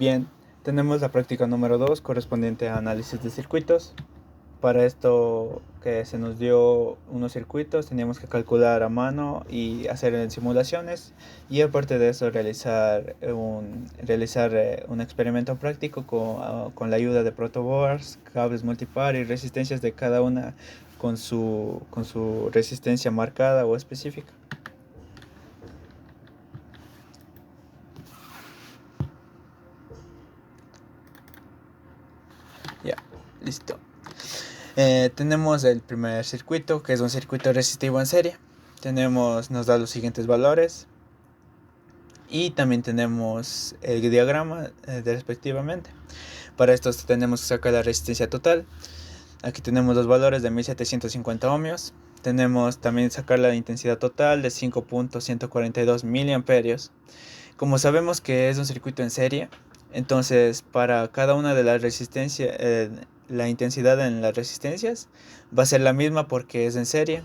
Bien, tenemos la práctica número 2 correspondiente a análisis de circuitos. Para esto que se nos dio unos circuitos, teníamos que calcular a mano y hacer en simulaciones, y aparte de eso realizar un experimento práctico con la ayuda de protoboards, cables multipar y resistencias de cada una con su resistencia marcada o específica. Ya, listo. Tenemos el primer circuito, que es un circuito resistivo en serie. Nos da los siguientes valores. Y también tenemos el diagrama respectivamente. Para esto tenemos que sacar la resistencia total. Aquí tenemos los valores de 1750 ohmios. Tenemos también sacar la intensidad total de 5.142 miliamperios. Como sabemos que es un circuito en serie, entonces para cada una de las resistencias, la intensidad en las resistencias va a ser la misma porque es en serie.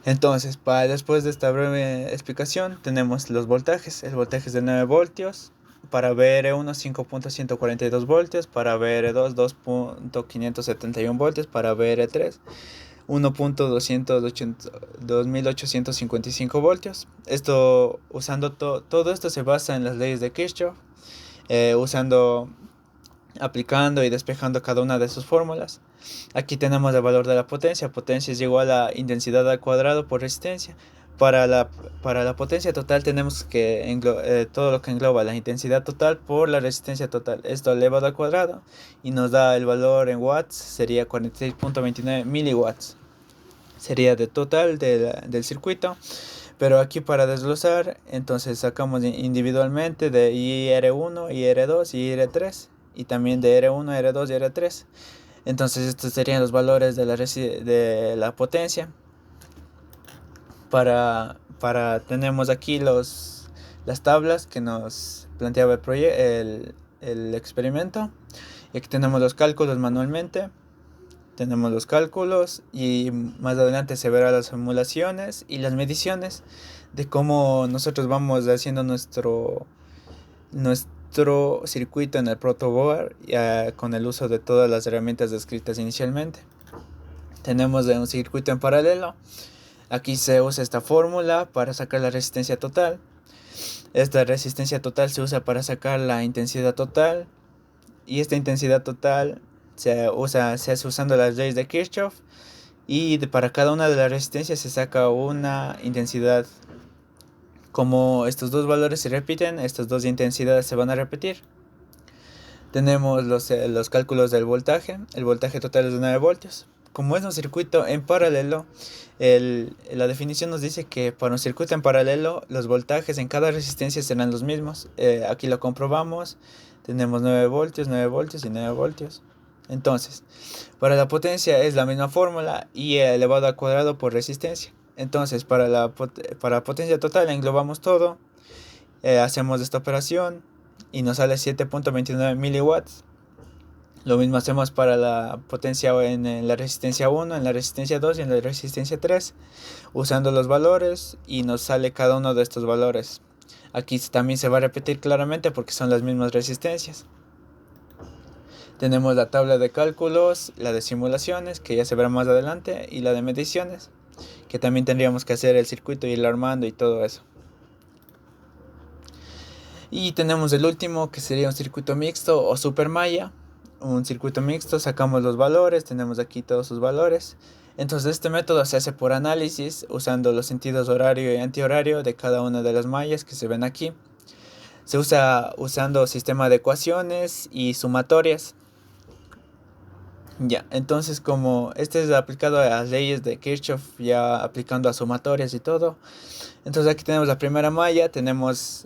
Entonces, después de esta breve explicación, tenemos los voltajes. El voltaje es de 9 voltios. Para VR1 5.142 voltios. Para VR2 2.571 voltios. Para VR3 1.2855 voltios. Esto usando todo esto se basa en las leyes de Kirchhoff, aplicando y despejando cada una de sus fórmulas. Aquí tenemos el valor de la potencia. Potencia es igual a intensidad al cuadrado por resistencia. Para la potencia total tenemos que todo lo que engloba la intensidad total por la resistencia total. Esto elevado al cuadrado y nos da el valor en watts. Sería 46.29 miliwatts. Sería de total del circuito. Pero aquí para desglosar, entonces sacamos individualmente de IR1, IR2 y IR3. Y también de R1, R2 y R3. Entonces estos serían los valores de la potencia. Tenemos aquí las tablas que nos planteaba el experimento. Y aquí tenemos los cálculos manualmente. Tenemos los cálculos y más adelante se verán las simulaciones y las mediciones de cómo nosotros vamos haciendo nuestro circuito en el protoboard, con el uso de todas las herramientas descritas inicialmente. Tenemos un circuito en paralelo. Aquí se usa esta fórmula para sacar la resistencia total. Esta resistencia total se usa para sacar la intensidad total. Y esta intensidad total se hace usando las leyes de Kirchhoff. Y para cada una de las resistencias se saca una intensidad. Como estos dos valores se repiten, estas dos intensidades se van a repetir. Tenemos los cálculos del voltaje. El voltaje total es de 9 voltios. Como es un circuito en paralelo, la definición nos dice que para un circuito en paralelo los voltajes en cada resistencia serán los mismos. Aquí lo comprobamos. Tenemos 9 voltios, 9 voltios y 9 voltios. Entonces, para la potencia es la misma fórmula, I elevado al cuadrado por resistencia. Entonces, para potencia total englobamos todo, hacemos esta operación y nos sale 7.29 miliwatts. Lo mismo hacemos para la potencia en la resistencia 1, en la resistencia 2 y en la resistencia 3, usando los valores, y nos sale cada uno de estos valores. Aquí también se va a repetir claramente porque son las mismas resistencias. Tenemos la tabla de cálculos, la de simulaciones, que ya se verá más adelante, y la de mediciones, que también tendríamos que hacer el circuito y ir armando y todo eso. Y tenemos el último, que sería un circuito mixto o supermalla. Un circuito mixto, sacamos los valores, tenemos aquí todos sus valores. Entonces este método se hace por análisis, usando los sentidos horario y antihorario de cada una de las mallas que se ven aquí. Se usa usando sistema de ecuaciones y sumatorias. Ya, entonces como este es aplicado a las leyes de Kirchhoff, ya aplicando a sumatorias y todo. Entonces aquí tenemos la primera malla,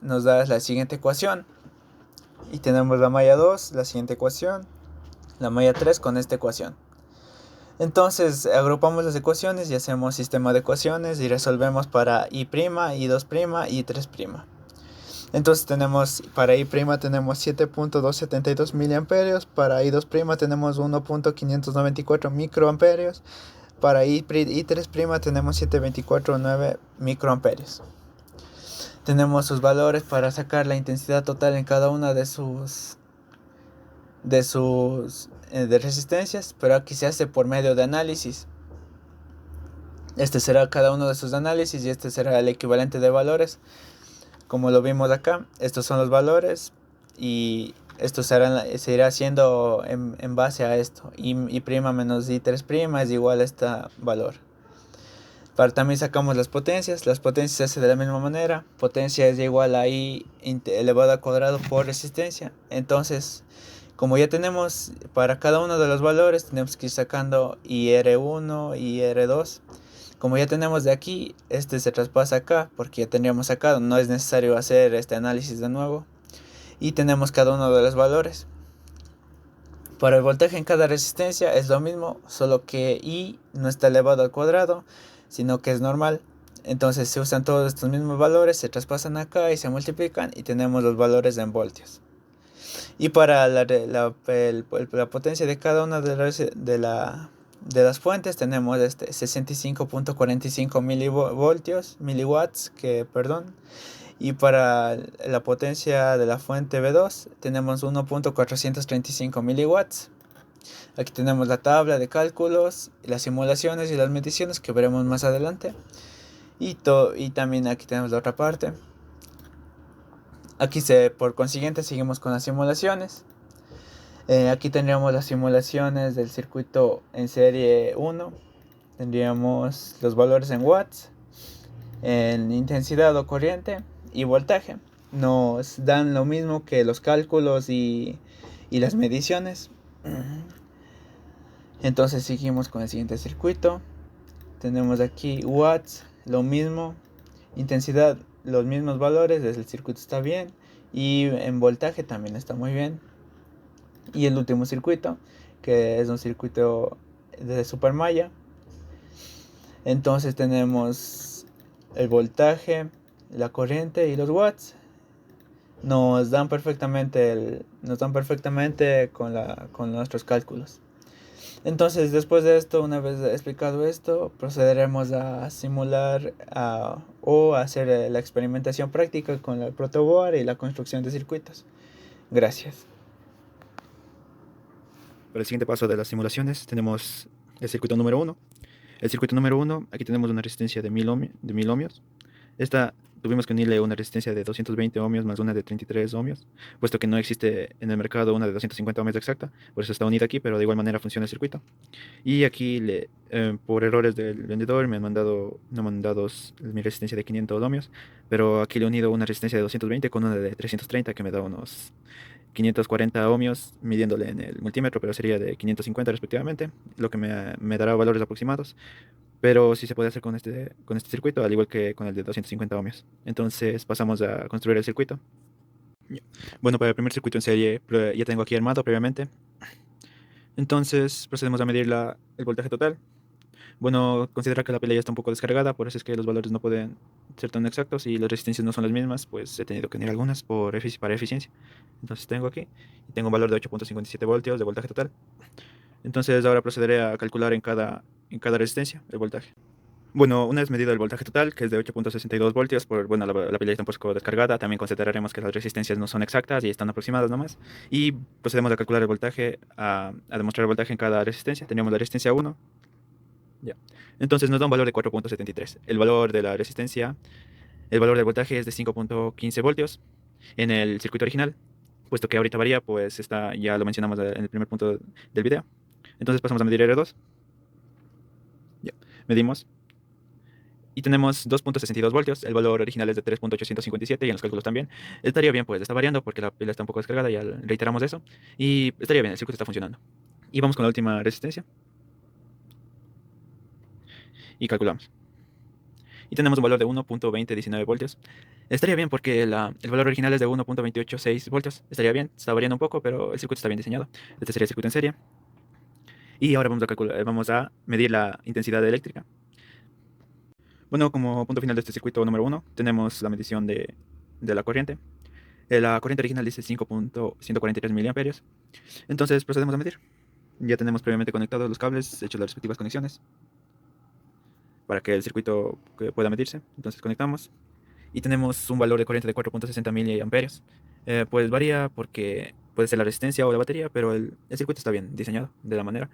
nos da la siguiente ecuación. Y tenemos la malla 2, la siguiente ecuación. La malla 3 con esta ecuación. Entonces agrupamos las ecuaciones y hacemos sistema de ecuaciones y resolvemos para I', I2', I3'. Entonces para I' tenemos 7.272 miliamperios, para I2' tenemos 1.594 microamperios, para I3' tenemos 7.249 microamperios. Tenemos sus valores para sacar la intensidad total en cada una de sus de resistencias, pero aquí se hace por medio de análisis. Este será cada uno de sus análisis y este será el equivalente de valores. Como lo vimos acá, estos son los valores y esto se irá haciendo en base a esto. Y' menos I3' es igual a este valor. También sacamos las potencias se hacen de la misma manera. Potencia es igual a I elevado al cuadrado por resistencia. Entonces, como ya tenemos para cada uno de los valores, tenemos que ir sacando IR1 y IR2. Como ya tenemos de aquí, este se traspasa acá porque ya tendríamos sacado. No es necesario hacer este análisis de nuevo. Y tenemos cada uno de los valores. Para el voltaje en cada resistencia es lo mismo, solo que I no está elevado al cuadrado, sino que es normal. Entonces se usan todos estos mismos valores, se traspasan acá y se multiplican y tenemos los valores en voltios. Y para la potencia de cada una de las fuentes tenemos 65.45 miliwatts, y para la potencia de la fuente B2 tenemos 1.435 miliwatts. Aquí tenemos la tabla de cálculos, las simulaciones y las mediciones que veremos más adelante. Y también aquí tenemos la otra parte. Aquí por consiguiente seguimos con las simulaciones. Aquí tendríamos las simulaciones del circuito en serie 1. Tendríamos los valores en watts, en intensidad o corriente y voltaje. Nos dan lo mismo que los cálculos y las mediciones. Entonces seguimos con el siguiente circuito. Tenemos aquí watts, lo mismo. Intensidad, los mismos valores. El circuito está bien. Y en voltaje también está muy bien. Y el último circuito, que es un circuito de supermalla. Entonces tenemos el voltaje, la corriente y los watts. Nos dan perfectamente con nuestros cálculos. Entonces, después de esto, una vez explicado esto, procederemos a simular o a hacer la experimentación práctica con el protoboard y la construcción de circuitos. Gracias. Para el siguiente paso de las simulaciones tenemos el circuito número 1. El circuito número 1, aquí tenemos una resistencia de 1000 ohmios. Esta tuvimos que unirle una resistencia de 220 ohmios más una de 33 ohmios, puesto que no existe en el mercado una de 250 ohmios exacta, por eso está unida aquí, pero de igual manera funciona el circuito. Y aquí, por errores del vendedor, no me han dado mi resistencia de 500 ohmios, pero aquí le he unido una resistencia de 220 con una de 330 que me da unos 540 ohmios midiéndole en el multímetro, pero sería de 550 respectivamente, lo que me dará valores aproximados. Pero sí se puede hacer con este circuito, al igual que con el de 250 ohmios. Entonces pasamos a construir el circuito. Bueno, para el primer circuito en serie ya tengo aquí armado previamente. Entonces procedemos a medir el voltaje total. Bueno, considera que la pila ya está un poco descargada, por eso es que los valores no pueden ser tan exactos y las resistencias no son las mismas, pues he tenido que unir algunas para eficiencia. Entonces tengo aquí, y tengo un valor de 8.57 voltios de voltaje total. Entonces ahora procederé a calcular en cada resistencia el voltaje. Bueno, una vez medido el voltaje total, que es de 8.62 voltios, la pila está un poco descargada, también consideraremos que las resistencias no son exactas y están aproximadas nomás. Y procedemos a calcular el voltaje, a demostrar el voltaje en cada resistencia. Teníamos la resistencia 1. Ya. Entonces nos da un valor de 4.73. El valor del voltaje es de 5.15 voltios en el circuito original, puesto que ahorita varía, pues ya lo mencionamos en el primer punto del video. Entonces pasamos a medir R2. Ya. Medimos. Y tenemos 2.62 voltios. El valor original es de 3.857 y en los cálculos también. Estaría bien, pues está variando porque la pila está un poco descargada, ya reiteramos eso. Y estaría bien, el circuito está funcionando. Y vamos con la última resistencia. Y calculamos. Y tenemos un valor de 1.2019 voltios. Estaría bien porque el valor original es de 1.286 voltios. Estaría bien, está variando un poco, pero el circuito está bien diseñado. Este sería el circuito en serie. Y ahora vamos a medir la intensidad eléctrica. Bueno, como punto final de este circuito número 1, tenemos la medición de la corriente. La corriente original dice 5.143 miliamperios. Entonces procedemos a medir. Ya tenemos previamente conectados los cables, hechos las respectivas conexiones para que el circuito pueda medirse. Entonces conectamos y tenemos un valor de corriente de 4.60 miliamperios. Pues varía porque puede ser la resistencia o la batería, pero el circuito está bien diseñado de la manera.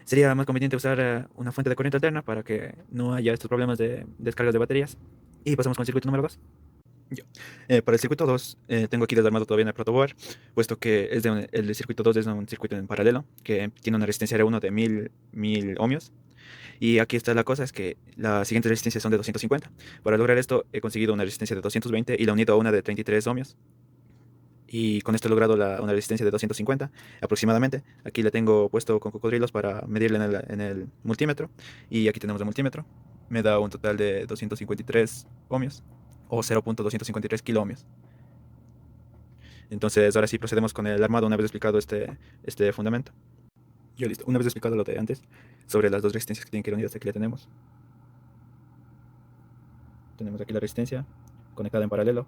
Sería más conveniente usar una fuente de corriente alterna para que no haya estos problemas de descargas de baterías. Y pasamos con el circuito número 2. Para el circuito 2, tengo aquí desarmado todavía en el protoboard, puesto que el circuito 2 es un circuito en paralelo que tiene una resistencia R1 de 1000 ohmios. Y aquí está la cosa, es que las siguientes resistencias son de 250. Para lograr esto he conseguido una resistencia de 220 y la he unido a una de 33 ohmios. Y con esto he logrado una resistencia de 250 aproximadamente. Aquí la tengo puesto con cocodrilos para medirla en el multímetro. Y aquí tenemos el multímetro. Me da un total de 253 ohmios o 0.253 kiloohmios. Entonces ahora sí procedemos con el armado una vez explicado este fundamento. Ya listo. Una vez explicado lo de antes sobre las dos resistencias que tienen que ir unidas, aquí la tenemos. Tenemos aquí la resistencia conectada en paralelo,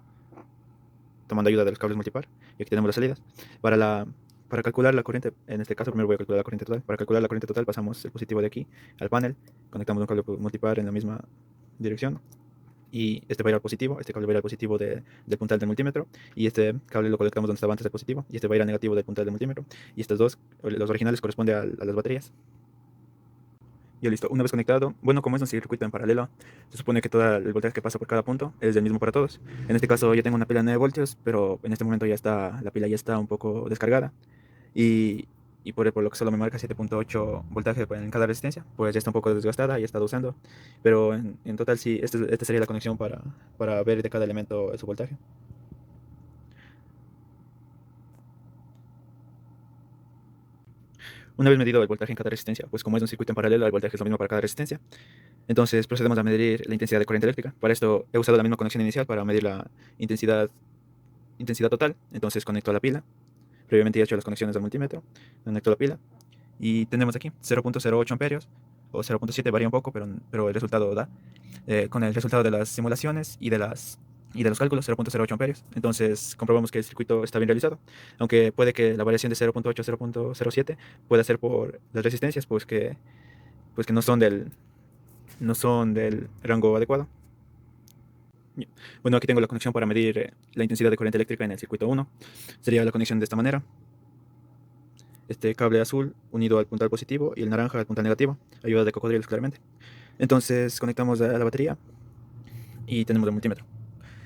tomando ayuda de los cables multipar. Y aquí tenemos las salidas. Para calcular la corriente, en este caso primero voy a calcular la corriente total. Para calcular la corriente total pasamos el positivo de aquí al panel, conectamos un cable multipar en la misma dirección. Y este va a ir al positivo, este cable va a ir al positivo del puntal del multímetro, y este cable lo conectamos donde estaba antes del positivo, y este va a ir al negativo del puntal del multímetro, y estos dos, los originales, corresponden a las baterías. Ya listo, una vez conectado, bueno, como es un circuito en paralelo, se supone que todo el voltaje que pasa por cada punto es el mismo para todos. En este caso ya tengo una pila de 9 voltios, pero en este momento la pila ya está un poco descargada, y, por lo que solo me marca 7.8 voltaje en cada resistencia, pues ya está un poco desgastada, ya está usando, pero en total sí, esta sería la conexión para ver de cada elemento su voltaje. Una vez medido el voltaje en cada resistencia, pues como es un circuito en paralelo, el voltaje es lo mismo para cada resistencia. Entonces procedemos a medir la intensidad de corriente eléctrica. Para esto he usado la misma conexión inicial para medir la intensidad total. Entonces conecto a la pila. Previamente he hecho las conexiones del multímetro. Conecto a la pila. Y tenemos aquí 0.08 amperios. O 0.7, varía un poco, pero el resultado da. Con el resultado de las simulaciones y de los cálculos, 0.08 amperios. Entonces comprobamos que el circuito está bien realizado. Aunque puede que la variación de 0.8 a 0.07 pueda ser por las resistencias, pues que no son del rango adecuado. Bueno, aquí tengo la conexión para medir la intensidad de corriente eléctrica en el circuito 1. Sería la conexión de esta manera. Este cable azul unido al puntal positivo y el naranja al puntal negativo. Ayuda de cocodrilos, claramente. Entonces conectamos a la batería y tenemos el multímetro.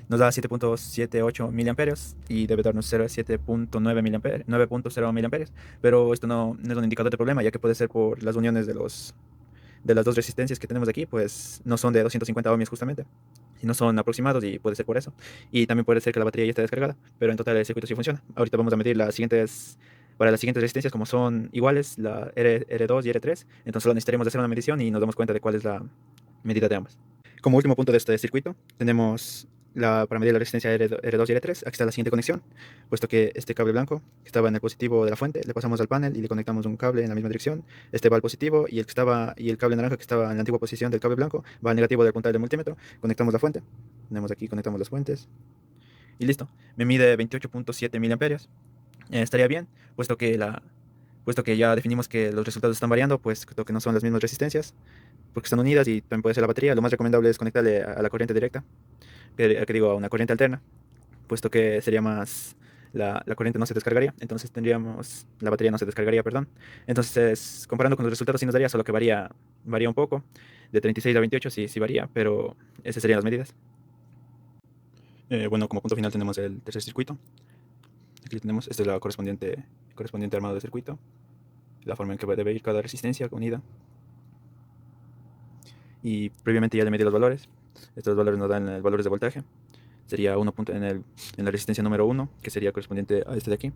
Nos da 7.78 miliamperios y debe darnos 7.9 miliamperios, 9.0 miliamperios. Pero esto no es un indicador de problema, ya que puede ser por las uniones de las dos resistencias que tenemos aquí, pues no son de 250 ohmios justamente, y no son aproximados, y puede ser por eso. Y también puede ser que la batería ya esté descargada, pero en total el circuito sí funciona. Ahorita vamos a medir para las siguientes resistencias, como son iguales, la R2 y R3, entonces solo necesitaremos hacer una medición y nos damos cuenta de cuál es la medida de ambas. Como último punto de este circuito, tenemos para medir la resistencia R2 y R3, aquí está la siguiente conexión, puesto que este cable blanco que estaba en el positivo de la fuente, le pasamos al panel y le conectamos un cable en la misma dirección. Este va al positivo y el cable naranja que estaba en la antigua posición del cable blanco va al negativo del puntal del multímetro. Conectamos la fuente, tenemos aquí, conectamos las fuentes y listo. Me mide 28.7 miliamperios. Estaría bien, puesto que ya definimos que los resultados están variando, pues que no son las mismas resistencias, porque están unidas, y también puede ser la batería. Lo más recomendable es conectarle a la corriente directa, a una corriente alterna, puesto que sería más, la corriente no se descargaría, entonces la batería no se descargaría, perdón. Entonces, comparando con los resultados sí nos daría, solo que varía un poco, de 36 a 28 sí varía, pero esas serían las medidas. Bueno, como punto final tenemos el tercer circuito. Aquí lo tenemos, esta es la correspondiente armado de circuito, la forma en que debe ir cada resistencia unida. Y previamente ya le medí los valores. Estos valores nos dan valores de voltaje. Sería en la resistencia número 1, que sería correspondiente a este de aquí.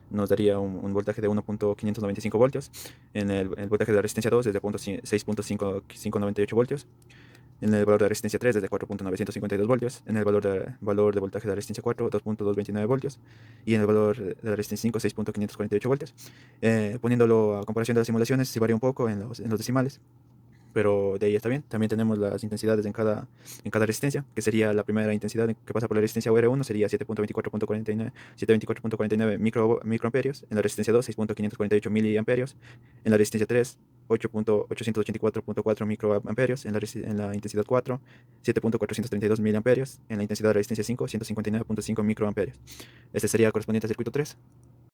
Nos daría un voltaje de 1.595 voltios. El voltaje de la resistencia 2 es de 6.598 voltios. En el valor de la resistencia 3 es de 4.952 voltios. En el valor de voltaje de la resistencia 4, 2.229 voltios. Y en el valor de la resistencia 5, 6.548 voltios. Poniéndolo a comparación de las simulaciones, sí varía un poco en los decimales, pero de ahí está bien. También tenemos las intensidades en cada resistencia, que sería la primera intensidad que pasa por la resistencia R1, sería 7.24.49 microamperios. En la resistencia 2, 6.548 miliamperios. En la resistencia 3, 8.884.4 microamperios en la intensidad 4, 7.432 miliamperios en la intensidad de resistencia 5, 159.5 microamperios. Este sería correspondiente al circuito 3.